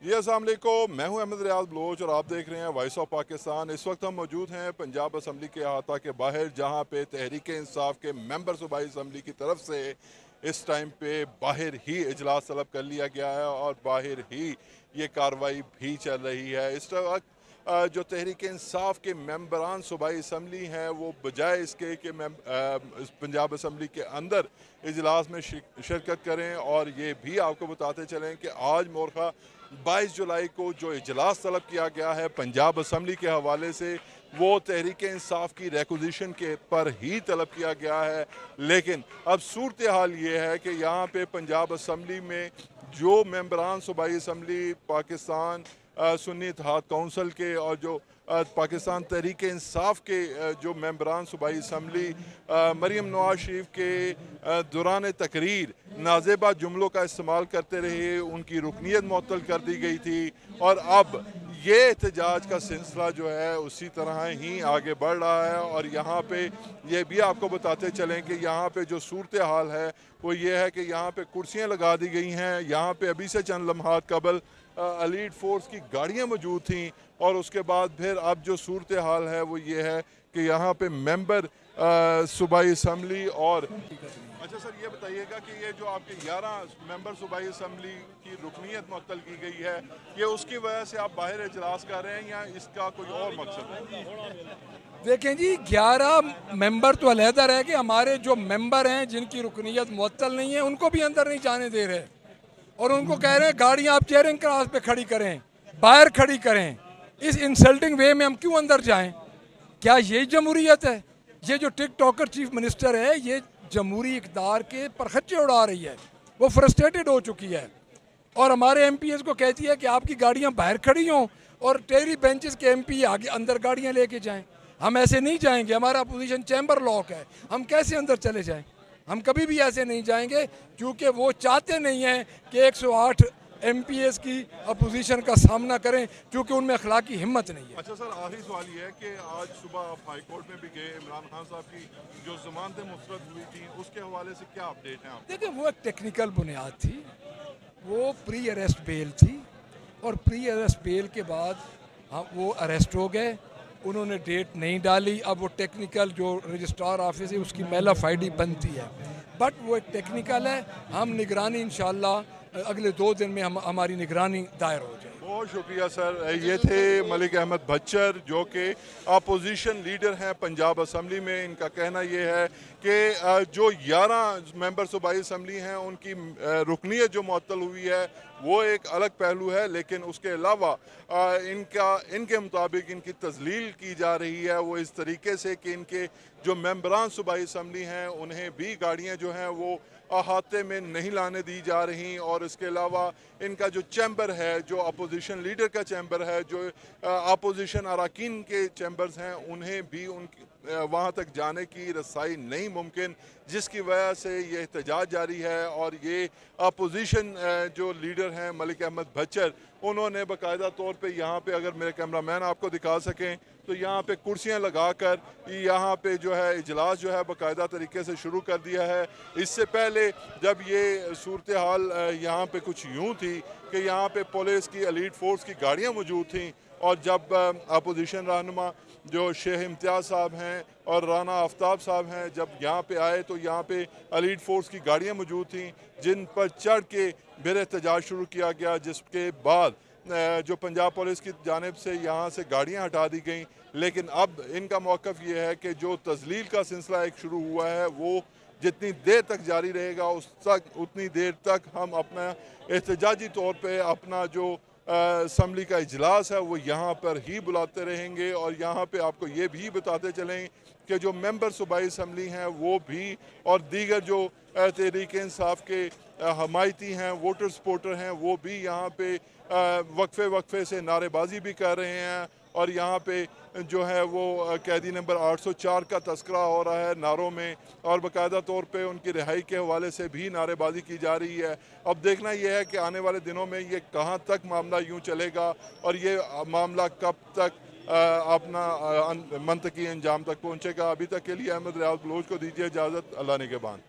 जी अस्सलाम वालेकुम, मैं हूं अहमद रियाज बलोच और आप देख रहे हैं वॉइस ऑफ पाकिस्तान। इस वक्त हम मौजूद हैं पंजाब असम्बली के अहाता के बाहर, जहां पे तहरीक इंसाफ के मेंबर सूबाई असम्बली की तरफ से इस टाइम पे बाहर ही इजलास तलब कर लिया गया है और बाहर ही ये कार्रवाई भी चल रही है। इस वक्त जो तहरीक इंसाफ के मेंबरान सूबाई असम्बली हैं वो बजाय इसके कि पंजाब असम्बली के अंदर इजलास में शिरकत करें, और ये भी आपको बताते चलें कि आज मोरखा 22 जुलाई को जो इजलास तलब किया गया है पंजाब असम्बली के हवाले से, वो तहरीक इंसाफ की रेकुजिशन के पर ही तलब किया गया है। लेकिन अब सूरत हाल ये है कि यहाँ पे पंजाब असम्बली में जो मेंबरान सूबाई असम्बली पाकिस्तान सुन्नी इत्तेहाद कौंसिल के और जो पाकिस्तान तहरीक इंसाफ के जो मेंबरान सूबाई असम्बली मरीम नवाज शरीफ के दौरान तकरीर नाजेबा जुमलों का इस्तेमाल करते रहे, उनकी रुकनीत मुअत्तल कर दी गई थी। और अब ये एहतजाज का सिलसिला जो है उसी तरह ही आगे बढ़ रहा है। और यहाँ पे ये भी आपको बताते चलें कि यहाँ पे जो सूरत हाल है वो ये है कि यहाँ पे कुर्सियाँ लगा दी गई हैं। यहाँ पे अभी से चंद लम्हात कबल एलीट फोर्स की गाड़ियाँ मौजूद थीं, और उसके बाद फिर अब जो सूरत हाल है वो ये है कि यहाँ पे मेंबर सूबाई असम्बली और अच्छा सर, ये बताइएगा कि ये जो आपके 11 मेंबर सूबाई असम्बली की रुकनीत मुअत्तल की गई है, ये उसकी वजह से आप बाहर इजलास कर रहे हैं या इसका कोई और मकसद है? देखें जी, 11 मेंबर तो अलहदा रहे कि हमारे जो मेंबर हैं जिनकी रुकनीत मुअत्तल नहीं है उनको भी अंदर नहीं जाने दे रहे, और उनको कह रहे हैं गाड़ियाँ आप चेयरिंग क्रॉस पे खड़ी करें, बाहर खड़ी करें। इस इंसल्टिंग वे में हम क्यों अंदर जाएं? क्या यही जमहूरियत है? ये जो टिक टॉकर चीफ मिनिस्टर है, ये जमहूरी इक़्तिदार के परखच्चे उड़ा रही है। वो फ्रस्ट्रेटेड हो चुकी है और हमारे MPs को कहती है कि आपकी गाड़ियाँ बाहर खड़ी हों और टेरी बेंचेस के MP आगे अंदर गाड़ियाँ लेके जाएं। हम ऐसे नहीं जाएंगे, हमारा अपोजिशन चैम्बर लॉक है, हम कैसे अंदर चले जाएं? हम कभी भी ऐसे नहीं जाएंगे, क्योंकि वो चाहते नहीं हैं कि 108 MPs की अपोजिशन का सामना करें, क्योंकि उनमें अखलाकी हिम्मत नहीं है। अच्छा सर, आखिरी सवाल ये है कि आज सुबह आप हाई कोर्ट में भी गए, इमरान खान साहब की जो जमानतें मुस्तरद हुई थी उसके हवाले से क्या अपडेट है आप? देखिए, वो एक टेक्निकल बुनियाद थी, वो प्री अरेस्ट बेल थी, और प्री अरेस्ट बेल के बाद वो अरेस्ट हो गए, उन्होंने डेट नहीं डाली। अब वो टेक्निकल जो रजिस्ट्रार ऑफिस है उसकी मेल FID बनती है, बट वो एक टेक्निकल है। हम निगरानी इंशाल्लाह अगले 2 दिन में हमारी निगरानी दायर हो जाए। बहुत शुक्रिया सर। ये थे मलिक अहमद भच्चर जो कि अपोजिशन लीडर हैं पंजाब असम्बली में। इनका कहना ये है कि जो 11 मेंबर सूबाई असम्बली हैं उनकी रुकनीत जो मुअत्तल हुई है वो एक अलग पहलू है, लेकिन उसके अलावा इनके मुताबिक इनकी तजलील की जा रही है वो इस तरीके से कि इनके जो मेंबरान सूबाई असम्बली हैं उन्हें भी गाड़ियाँ जो हैं वो अहाते में नहीं लाने दी जा रही, और इसके अलावा इनका जो चैम्बर है, जो अपोजिशन लीडर का चैम्बर है, जो अपोजिशन अरकान के चैम्बर्स हैं, उन्हें भी वहाँ तक जाने की रसाई नहीं मुमकिन, जिसकी वजह से ये एहतजाज जारी है। और ये अपोजिशन जो लीडर हैं मलिक अहमद भच्चर, उन्होंने बाकायदा तौर पे यहाँ पे, अगर मेरे कैमरामैन आपको दिखा सकें तो यहाँ पे कुर्सियाँ लगाकर यहाँ पे जो है इजलास जो है बाकायदा तरीके से शुरू कर दिया है। इससे पहले जब ये सूरत हाल यहाँ पे कुछ यूँ थी कि यहाँ पे पुलिस की एलीट फोर्स की गाड़ियाँ मौजूद थीं, और जब अपोजिशन रहनुमा जो शेख इम्तियाज़ साहब हैं और राना आफ्ताब साहब हैं जब यहाँ पे आए तो यहाँ पे एलीट फोर्स की गाड़ियाँ मौजूद थीं जिन पर चढ़ के फिर एहतजाज शुरू किया गया, जिसके बाद जो पंजाब पुलिस की जानिब से यहाँ से गाड़ियाँ हटा दी गई। लेकिन अब इनका मौक़िफ़ ये है कि जो तजलील का सिलसिला एक शुरू हुआ है वो जितनी देर तक जारी रहेगा उतनी देर तक हम अपना एहतजाजी तौर पे अपना जो असम्बली का इजलास है वो यहाँ पर ही बुलाते रहेंगे। और यहाँ पे आपको ये भी बताते चलें कि जो मेंबर सूबाई असम्बली हैं वो भी और दीगर जो तहरीक इंसाफ के हमायती हैं, वोटर सपोर्टर हैं, वो भी यहाँ पे वक्फे वक्फे से नारेबाजी भी कर रहे हैं। और यहाँ पे जो है वो कैदी नंबर 804 का तस्करा हो रहा है नारों में, और बाकायदा तौर पे उनकी रिहाई के हवाले से भी नारेबाजी की जा रही है। अब देखना यह है कि आने वाले दिनों में ये कहाँ तक मामला यूँ चलेगा और ये मामला कब तक अपना मंतकी अंजाम तक पहुँचेगा। अभी तक के लिए अहमद रियाज बलोच को दीजिए इजाज़त। अल्लाह निगहबान।